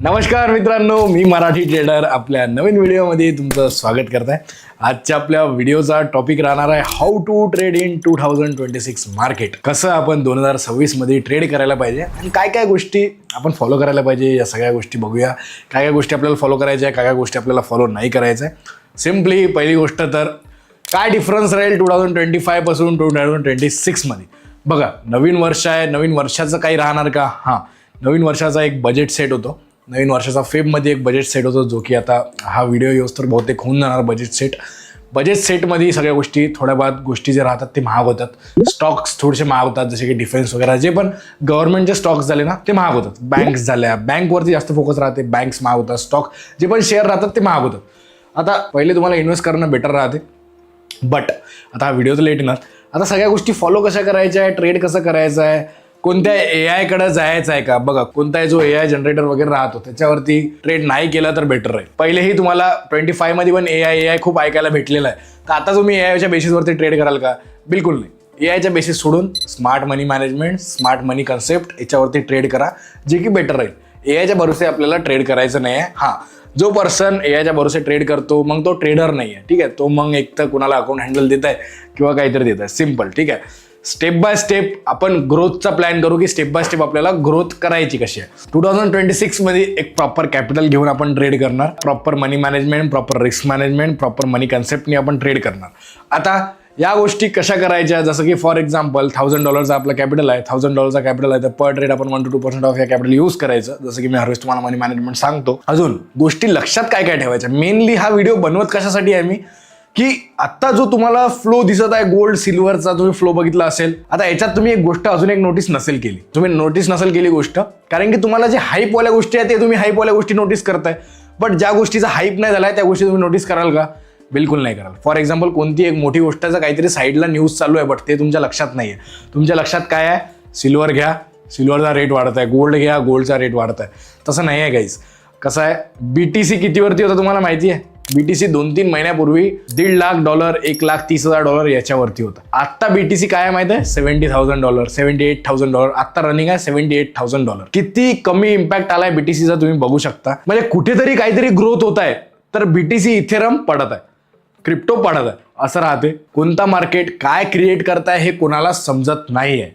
नमस्कार मित्रांनो, मी मराठी ट्रेडर आपल्या नवीन व्हिडिओमध्ये तुमचं स्वागत करत आहे. आजच्या आपल्या व्हिडिओचा टॉपिक राहणार आहे how to trade in 2026 market. कसं आपण 2026 मध्ये ट्रेड करायला पाहिजे आणि काय काय गोष्टी आपण फॉलो करायला पाहिजे, या सगळ्या गोष्टी बघूया. काय काय गोष्टी आपल्याला फॉलो करायच्या आहे, काय काय गोष्टी आपल्याला फॉलो नाही करायचं आहे. सिम्पली पहिली गोष्ट तर काय डिफरन्स राहील 2025 पासून 2026 मध्ये. बघा, नवीन वर्ष आहे, नवीन वर्षाचं काही राहणार का? हां, नवीन वर्षाचा एक बजेट सेट होतो. नवीन वर्षाचा फेबमध्ये एक बजेट सेट होतो, जो की आता हा व्हिडिओ येऊस तर बहुतेक होऊन जाणार बजेट सेटमध्ये सगळ्या गोष्टी, थोड्या बहुत गोष्टी जे राहतात ते महाग होतात. स्टॉक्स थोडेसे महाग होतात, जसे की डिफेन्स वगैरे जे पण गव्हर्नमेंटचे स्टॉक्स झाले ना ते महाग होतात. बँक्स झाल्या, बँकवरती जास्त फोकस राहते, बँक्स महाग होतात. स्टॉक जे पण शेअर राहतात ते महाग होतात. आता पहिले तुम्हाला इन्व्हेस्ट करणं बेटर राहते, बट आता हा व्हिडिओ तर लेट येणार. आता सगळ्या गोष्टी फॉलो कशा करायच्या आहे, ट्रेड कसं करायचं आहे, कोणत्या AI कडे जायचं आहे का? बघा, कोणताही जो AI जनरेटर वगैरे राहतो त्याच्यावरती ट्रेड नाही केला तर बेटर राहील. पहिलेही तुम्हाला 25 मध्ये पण AI खूप ऐकायला भेटलेलं आहे. तर आता तुम्ही AIच्या बेसिसवरती ट्रेड कराल का? बिलकुल नाही. AIच्या बेसिस सोडून स्मार्ट मनी मॅनेजमेंट, स्मार्ट मनी कन्सेप्ट याच्यावरती ट्रेड करा, जे की बेटर राहील. AIच्या भरोसे आपल्याला ट्रेड करायचं नाही आहे. हां, जो पर्सन AIच्या भरोसे ट्रेड करतो मग तो ट्रेडर नाही आहे, ठीक आहे. तो मग एक तर कुणाला अकाउंट हँडल देत आहे किंवा काहीतरी देत आहे, सिम्पल, ठीक आहे. स्टेप बाय स्टेप आपण ग्रोथचा प्लॅन करू की स्टेप बाय स्टेप आपल्याला ग्रोथ करायची कशी आहे. 2026 मध्ये एक प्रॉपर कॅपिटल घेऊन आपण ट्रेड करणार, proper money management, proper risk management, proper money कन्सेप्टने आपण ट्रेड करणार. आता या गोष्टी कशा करायच्या, जसं की फॉर एक्झाम्पल $1000 आपला कॅपिटल आहे, $1000 कॅपिटल आहे, तर पर ट्रेड आपण 1 to 2% ऑफ या कॅपिटल यूज करायचं, जसं की मी हरवेळेस तुम्हाला मनी मॅनेजमेंट सांगतो. अजून गोष्टी लक्षात काय काय ठेवायच्या, मेनली हा व्हिडिओ बनवत कशासाठी आहे मी, की आत्ता जो तुम्हाला फ्लो दिसत आहे गोल्ड सिल्वरचा, तुम्ही फ्लो बघितला असेल. आता याच्यात तुम्ही एक गोष्ट अजून एक नोटीस नसेल केली गोष्ट, कारण की तुम्हाला जे हाईपवाल्या गोष्टी आहेत ते तुम्ही हाईपवाल्या गोष्टी नोटीस करताय, बट ज्या गोष्टीचा हाईप नाही झालाय त्या गोष्टी तुम्ही नोटीस कराल का? बिलकुल नाही कराल. फॉर एक्झाम्पल, कोणती एक मोठी गोष्टचा काहीतरी साईडला न्यूज चालू आहे, बट ते तुमच्या लक्षात नाही आहे. तुमच्या लक्षात काय आहे? सिल्वर घ्या, सिल्वरचा रेट वाढत आहे, गोल्ड घ्या, गोल्डचा रेट वाढत आहे. तसं नाही आहे गाईज. कसं आहे, BTC कितीवरती होतं तुम्हाला माहिती आहे? BTC 2-3 महिन्यापूर्वी $1.5 लाख, $1,30,000 याच्यावरती होता. आत्ता BTC काय आहे माहिती आहे? $70,000, $78,000. आत्ता रनिंग आहे $78,000. किती कमी इम्पॅक्ट आलाय BTCचा तुम्ही बघू शकता. म्हणजे कुठेतरी काहीतरी ग्रोथ होत आहे, तर BTC इथेरम पडत आहे, क्रिप्टो पडत आहे. असं राहते. कोणता मार्केट काय क्रिएट करताय हे कोणाला समजत नाही आहे.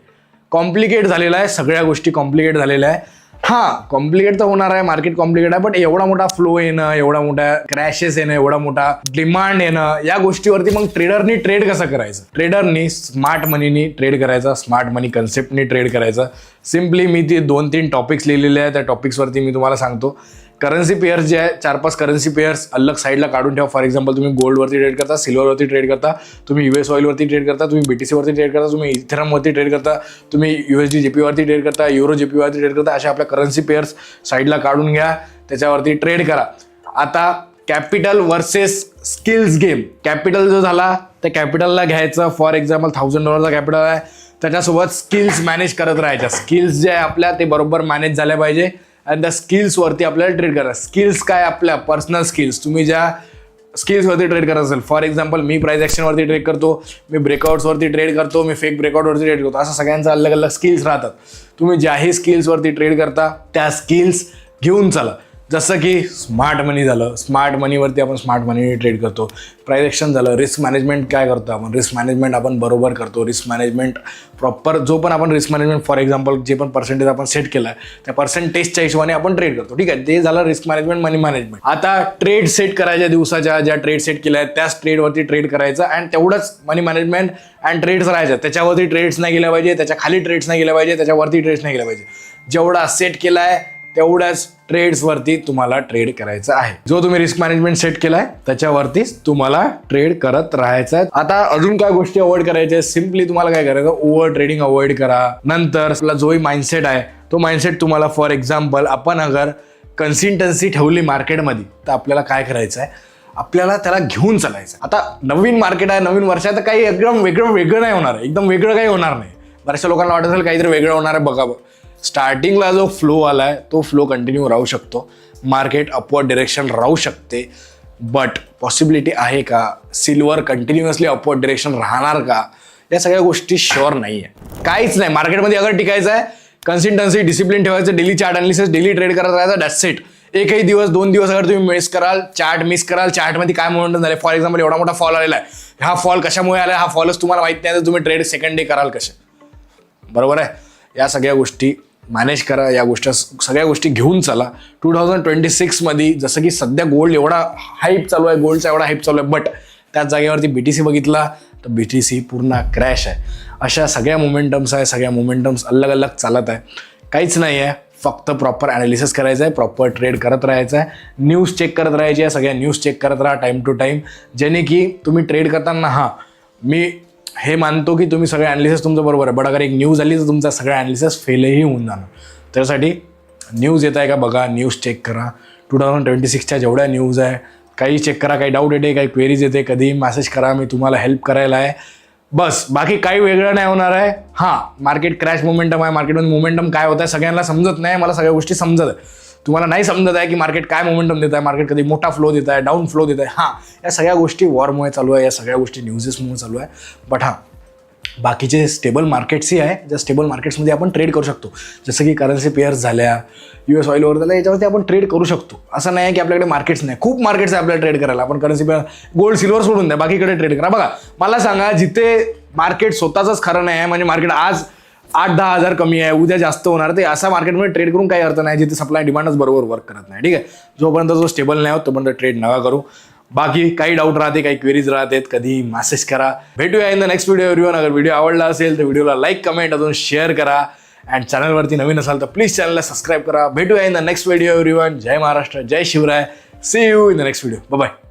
कॉम्प्लिकेट झालेलं आहे, सगळ्या गोष्टी कॉम्प्लिकेट झालेल्या आहे. हां, कॉम्प्लिकेट तर होणार आहे, मार्केट कॉम्प्लिकेट आहे, बट एवढा मोठा फ्लो येणं, एवढा मोठा क्रॅशेस येणं, एवढा मोठा डिमांड येणं, या गोष्टीवरती मग ट्रेडरनी ट्रेड कसं करायचं? ट्रेडरनी स्मार्ट मनीनी ट्रेड करायचा, स्मार्ट मनी कन्सेप्टनी ट्रेड करायचं. सिम्पली मी ते 2-3 टॉपिक्स लिहिलेले आहेत, त्या टॉपिक्सवरती मी तुम्हाला सांगतो. करन्सी पेअर्स जे आहे, 4-5 करन्सी पेअर्स अलग साईडला काढून ठेवा. फॉर एक्झाम्पल, तुम्ही गोल्डवरती ट्रेड करता, सिल्वरवरती ट्रेड करता, तुम्ही US ऑइलवरती ट्रेड करता, तुम्ही BTC वरती ट्रेड करता, तुम्ही इथेरमवरती ट्रेड करता, तुम्ही USD JP वरती ट्रेड करता, युरो JP वरती ट्रेड करता. अशा आपल्या करन्सी पेअर्स साईडला काढून घ्या, त्याच्यावरती ट्रेड करा. आता capital versus skills game. Capital जो झाला त्या कॅपिटलला घ्यायचं. फॉर एक्झाम्पल $1000 कॅपिटल आहे, त्याच्यासोबत स्किल्स मॅनेज करत राहायच्या. स्किल्स जे आहे आपल्या ते बरोबर मॅनेज झाल्या पाहिजे आणि त्या स्किल्सवरती आपल्याला ट्रेड करा. स्किल्स काय? आपल्या पर्सनल स्किल्स. तुम्ही ज्या स्किल्सवरती ट्रेड करत असेल, फॉर एक्झाम्पल मी प्राइस ॲक्शनवरती ट्रेड करतो, मी ब्रेकआउट्सवरती ट्रेड करतो, मी फेक ब्रेकआउटवरती ट्रेड करतो, असं सगळ्यांचा अलग अलग स्किल्स राहतात. तुम्ही ज्याही स्किल्सवरती ट्रेड करता त्या स्किल्स घेऊन चला. जसं की स्मार्ट मनी झालं, स्मार्ट मनीवरती आपण स्मार्ट मनी ट्रेड करतो. प्राइस ॲक्शन झालं. रिस्क मॅनेजमेंट काय करतो आपण? रिस्क मॅनेजमेंट आपण बरोबर करतो. रिस्क मॅनेजमेंट प्रॉपर, जो पण आपण रिस्क मॅनेजमेंट, फॉर एक्झाम्पल जे पण पर्सेंटेज आपण सेट केला आहे त्या पर्सेंटेजच्या हिशोबाने आपण ट्रेड करतो, ठीक आहे. ते झालं रिस्क मॅनेजमेंट, मनी मॅनेजमेंट. आता ट्रेड सेट करायच्या दिवसाच्या, ज्या ट्रेड सेट केल्या आहेत त्याच ट्रेडवरती ट्रेड करायचं अँड तेवढंच मनी मॅनेजमेंट अँड ट्रेड्स राहायच्या. त्याच्यावरती ट्रेड्स नाही गेल्या पाहिजे, त्याच्या खाली ट्रेड्स नाही गेल्या पाहिजे, त्याच्यावरती ट्रेड्स नाही गेल्या पाहिजे. जेवढा सेट केला आहे तेवढ्याच ट्रेड्सवरती तुम्हाला ट्रेड करायचं आहे. जो तुम्ही रिस्क मॅनेजमेंट सेट केलाय त्याच्यावरतीच तुम्हाला ट्रेड करत राहायचं आहे. आता अजून काय गोष्टी अवॉइड करायच्या? सिम्पली तुम्हाला काय करायचं? ओव्हर ट्रेडिंग अवॉइड करा. नंतर आपला जोही माइंडसेट आहे तो माइंडसेट तुम्हाला, फॉर एक्झाम्पल, आपण अगर कन्सिस्टन्सी ठेवली मार्केटमध्ये तर आपल्याला काय करायचं आहे? आपल्याला त्याला घेऊन चालायचं. आता नवीन मार्केट आहे, नवीन वर्ष आहे, तर काही एकदम वेगळं नाही होणार आहे. एकदम वेगळं काही होणार नाही. बऱ्याचशा लोकांना वाटत असेल काहीतरी वेगळं होणार आहे. बघा, स्टार्टिंगला जो फ्लो आलाय तो फ्लो कंटिन्यू राहू शकतो. मार्केट अपवर्ड डिरेक्शन राहू शकते, बट पॉसिबिलिटी आहे का? सिल्वर कंटिन्युअसली अपवर्ड डिरेक्शन राहणार का? या सगळ्या गोष्टी शुअर नाही आहे. काहीच नाही. मार्केटमध्ये अगर टिकायचं आहे, कन्सिस्टन्सी, डिसिप्लिन ठेवायचं, daily chart analysis, daily trade करत राहायचं, दॅट्स इट. एकही दिवस 2 दिवस अगर तुम्ही मिस कराल, चार्टमध्ये काय मोमेंटम झाले, फॉर एक्झाम्पल एवढा मोठा फॉल आलेला आहे, हा फॉल कशामुळे आला, हा फॉलच तुम्हाला माहित नाही तर तुम्ही ट्रेड सेकंड डे कराल कसे, बरोबर आहे. या सगळ्या गोष्टी मॅनेज करा, या गोष्टी सगळ्या गोष्टी घेऊन चला. 2026 मध्ये जसं की सध्या गोल्ड एवढा हाईप चालू आहे, गोल्डचा एवढा हाईप चालू आहे, बट त्याच जागेवरती BTC बघितला तर BTC पूर्ण क्रॅश आहे. अशा सगळ्या मोमेंटम्स आहे, सगळ्या मोमेंटम्स अलग अलग चालत आहे. काहीच नाही आहे, फक्त प्रॉपर ॲनालिसिस करायचं आहे, प्रॉपर ट्रेड करत राहायचं आहे, न्यूज चेक करत राहायची आहे, सगळ्या न्यूज चेक करत राहा टाईम टू टाईम, जेणे की तुम्ही ट्रेड करताना मी हे मानतो की तुम्ही सगळं ॲनालिसिस तुमचं बरोबर आहे, बट अगर एक न्यूज आली तर तुमचा सगळं ॲनालिसिस फेलही होऊन जाणार. त्यासाठी न्यूज येत आहे का बघा, न्यूज चेक करा. 2026च्या जेवढ्या न्यूज आहे काही चेक करा, काही डाऊट येते, काही क्वेरीज येते, कधीही मेसेज करा, मी तुम्हाला हेल्प करायला आहे. बस बाकी काही वेगळं नाही होणार आहे. मार्केट क्रॅश मोमेंटम आहे, मार्केटमध्ये मोमेंटम काय होत आहे सगळ्यांना समजत नाही, मला सगळ्या गोष्टी समजत आहे. तुम्हाला नाही समजत आहे की मार्केट काय मोमेंटम देत आहे, मार्केट कधी मोठा फ्लो देत आहे, डाऊन फ्लो देत आहे. या सगळ्या गोष्टी वॉरमुळे चालू आहे, या सगळ्या गोष्टी न्यूजेसमुळे चालू आहे. बट बाकीचे स्टेबल मार्केट्सही आहे, ज्या स्टेबल मार्केट्समध्ये आपण ट्रेड करू शकतो, जसं की करन्सी पेअर्स झाल्या, US ऑईल वर झाल्या, याच्यावरती आपण ट्रेड करू शकतो. असं नाही आहे की आपल्याकडे मार्केट्स नाही, खूप मार्केट्स आहे आपल्याला ट्रेड करायला. आपण करन्सी पेअर, गोल्ड सिल्वर सोडून द्या, बाकीकडे ट्रेड करा. बघा मला सांगा, जिथे मार्केट स्वतःच खरं नाही आहे, म्हणजे मार्केट आज 8-10 हजार कमी आहे, उद्या जास्त होणार, ते असा मार्केटमध्ये ट्रेड करून काही अर्थ नाही जिथे सप्लाय डिमांडच बरोबर वर्क करत नाही. ठीक आहे, जोपर्यंत जो स्टेबल नाही होत तोपर्यंत ट्रेड नका करू. बाकी काही डाऊट राहते, काही क्वेरीज राहतात, कधी मेसेज करा. भेटूया in the next video everyone. अगर व्हिडिओ आवडला असेल तर व्हिडिओला लाईक, कमेंट अजून शेअर करा. अँड चॅनलवरती नवीन असाल तर प्लीज चॅनलला सबस्क्राईब करा. भेटूया in the next video everyone. जय महाराष्ट्र, जय Shivray. See you in the next video. Bye.